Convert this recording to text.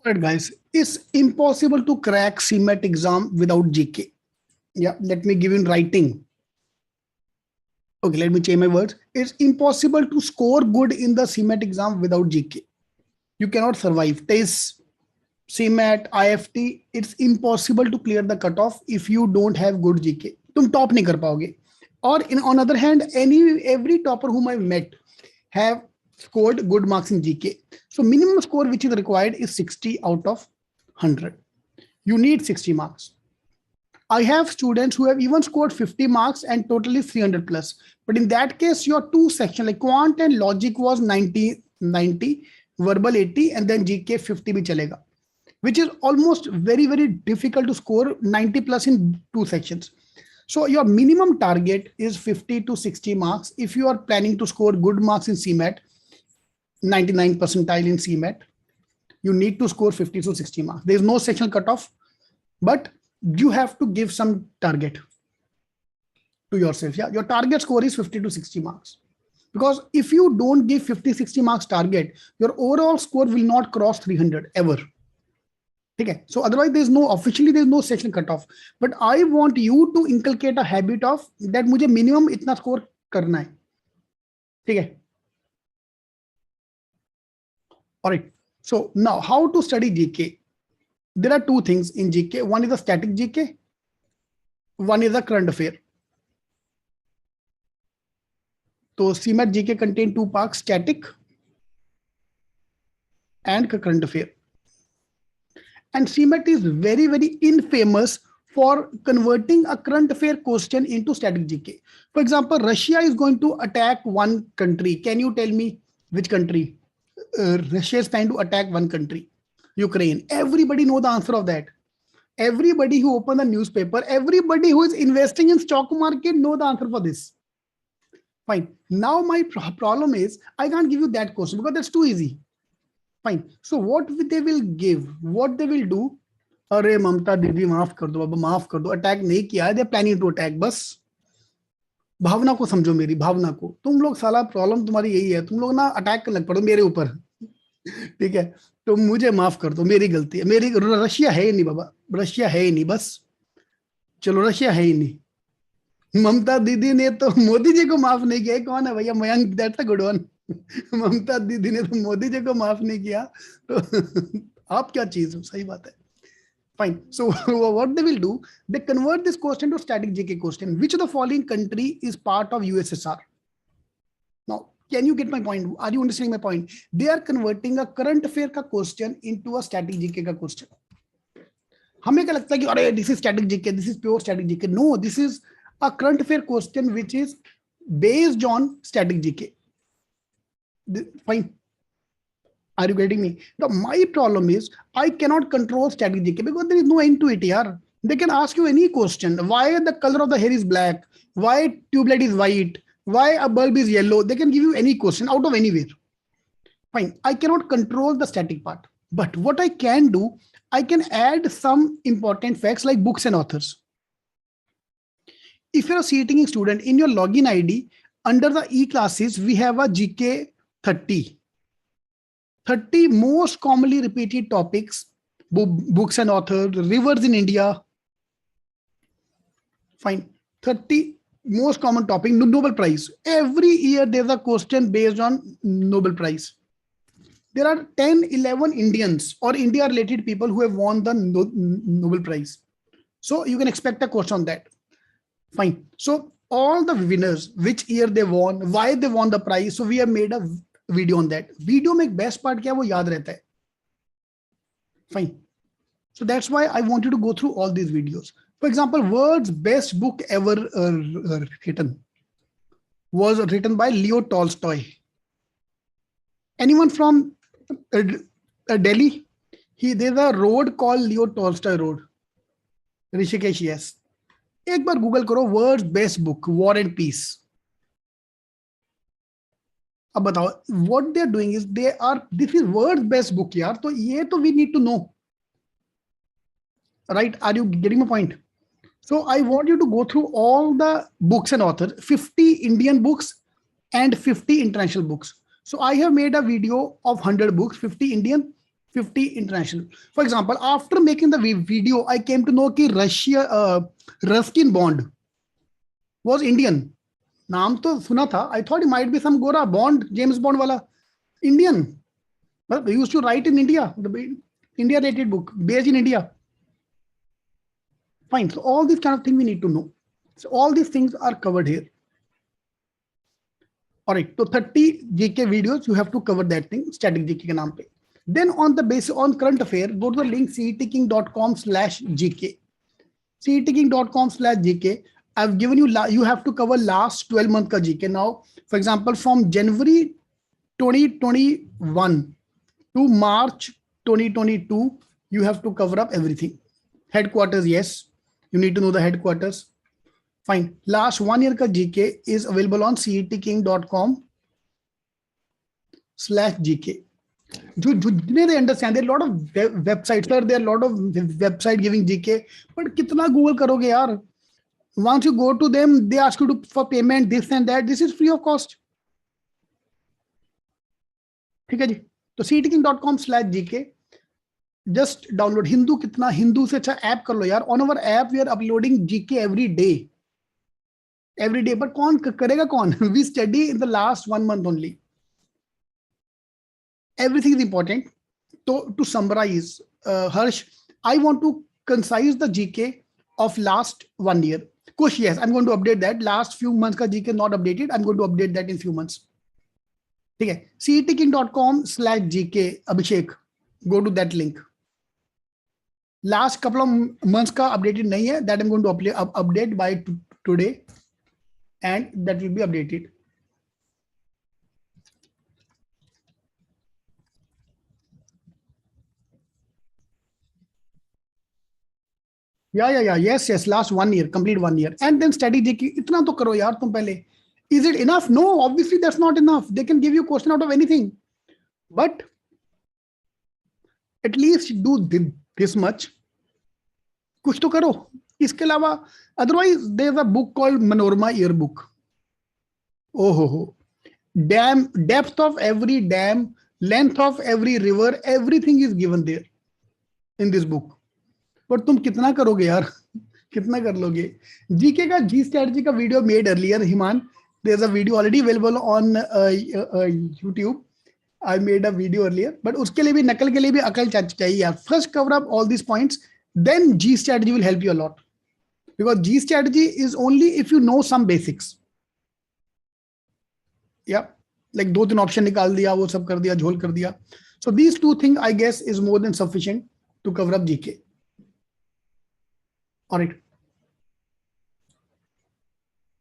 Alright, guys, it's impossible to crack CMAT exam without GK. Yeah, let me give you in writing. Okay, let me change my words. It's impossible to score good in the CMAT exam without GK. You cannot survive. TES, CMAT, IFT, it's impossible to clear the cutoff if you don't have good GK. तुम top नहीं कर पाओगे. Or on other hand, every topper whom I've met have scored good marks in GK. So minimum score which is required is 60 out of 100. You need 60 marks. I have students who have even scored 50 marks and totally 300 plus. But in that case, your two sections like quant and logic was 90, verbal 80, and then GK 50 bhi chalega, which is almost very difficult to score 90 plus in two sections. So your minimum target is 50 to 60 marks. If you are planning to score good marks in CMAT, 99 percentile in CMAT, you need to score 50 to 60 marks. There is no sectional cutoff, but you have to give some target to yourself. Yeah, your target score is 50 to 60 marks. Because if you don't give 50, 60 marks target, your overall score will not cross 300 ever. Okay, so otherwise there's no sectional cutoff. But I want you to inculcate a habit of that मुझे minimum इतना score करना है. ठीक है. All right. So now how to study GK? There are two things in GK. One is a static GK. One is a current affair. So CMAT GK contain two parts, static and current affair. And CMAT is very infamous for converting a current affair question into static GK. For example, Russia is going to attack one country. Can you tell me which country? Russia is trying to attack one country, Ukraine. Everybody know the answer of that. Everybody who open the newspaper, everybody who is investing in stock market know the answer for this. Fine. Now my problem is I can't give you that question because that's too easy. Fine. So what they will give, what they will do, अरे ममता दीदी माफ कर दो, अब माफ कर दो, attack नहीं किया है, they planning to attack. बस भावना को समझो, मेरी भावना को. तुम लोग साला प्रॉब्लम तुम्हारी यही है, तुम लोग ना अटैक करने लग पड़ो मेरे ऊपर. ठीक है, तो मुझे माफ कर दो, मेरी गलती है. मेरी रशिया है ही नहीं बाबा, रशिया है ही नहीं. बस चलो रशिया है ही नहीं. ममता दीदी ने तो मोदी जी को माफ नहीं किया. कौन है भैया? Mayank, that's a good one. Mamata दीदी ने तो मोदी जी को माफ नहीं किया, तो आप क्या चीज हो? सही बात है. Fine. So what they will do, they convert this question to static GK question. Which of the following country is part of USSR? Now, can you get my point? Are you understanding my point? They are converting a current affair का question into a static GK का question. हमें क्या लगता है कि अरे this is static GK, this is pure static GK. No, this is a current affair question which is based on static GK. Fine. Are you getting me? Now, my problem is I cannot control static GK because there is no end to it here. They can ask you any question. Why the color of the hair is black? Why tubelight is white? Why a bulb is yellow? They can give you any question out of anywhere. Fine. I cannot control the static part. But what I can do, I can add some important facts like books and authors. If you're a CMATking student, in your login ID, under the e-classes, we have a GK 30. 30 most commonly repeated topics, books and authors, rivers in India. Fine. 30 most common topic, Nobel Prize. Every year there's a question based on Nobel Prize. There are 10, 11 Indians or India related people who have won the Nobel Prize. So you can expect a question on that. Fine. So all the winners, which year they won, why they won the prize. So we have made a video on that. Video में best part क्या वो याद रहता है. Fine. So that's why I want you to go through all these videos. For example, world's best book ever written was written by Leo Tolstoy. Anyone from Delhi? There's a road called Leo Tolstoy Road. Rishikesh, yes. एक बार Google करो world's best book, War and Peace. अब बताओ, what they are doing is this is world's best book यार, तो ये तो we need to know, right? Are you getting my point? So I want you to go through all the books and authors, 50 Indian books and 50 international books. So I have made a video of 100 books, 50 Indian 50 international. For example, after making the video, I came to know that Ruskin Bond was Indian. नाम तो सुना था. I thought it might be some Gora Bond, James Bond वाला. Indian. But they used to write in India. The India rated book based in India. Fine. So all these kind of things we need to know. So all these things are covered here. All right. So 30 GK videos, you have to cover that thing. Static GK के नाम पे. Then on the basis on current affair, go to the link CMATking.com/GK. CMATking.com/GK. I've given you, you have to cover last 12 month ka GK. Now, for example, from January 2021 to March 2022, you have to cover up everything. Headquarters, yes. You need to know the headquarters. Fine. Last 1 year ka GK is available on CMATking.com/GK. They understand there are a lot of websites, sir. There are a lot of website giving GK, but kitna Google karoge yaar? Once you go to them, they ask you for payment, this and that. This is free of cost. ठीक है जी. तो CMATking.com/GK. Just download. Hindu kitna Hindu से अच्छा app कर लो यार. On our app we are uploading GK every day. Every day. But कौन करेगा कौन? We study in the last 1 month only. Everything is important. So to summarize, Harsh, I want to concise the GK of last 1 year. Kush, yes, I'm going to update that. Last few months ka GK not updated. I'm going to update that in few months. Okay. CMATking.com/GK. Abhishek, go to that link. Last couple of months ka updated nahi hai. That I'm going to update by today, and that will be updated. Yeah. Yes. Last 1 year, complete 1 year. And then static GK. Itna to karo yaar tum pehle. Is it enough? No, obviously that's not enough. They can give you question out of anything. But at least do this much. कुछ तो करो. इसके अलावा, otherwise there's a book called Manorama Yearbook. Oh. Dam, depth of every dam, length of every river, everything is given there in this book. But तुम कितना करोगे यार? कितना कर लोगे? GK का G strategy का video made earlier, Himan. There's a video already available on YouTube. I made a video earlier, but उसके लिए भी नकल के लिए भी अकल चाहिए यार. First cover up all these points, then G strategy will help you a lot. Because G strategy is only if you know some basics. Yeah, like 2-3 option निकाल दिया, वो सब कर दिया, झोल कर दिया. So these 2 things I guess is more than sufficient to cover up GK. All right.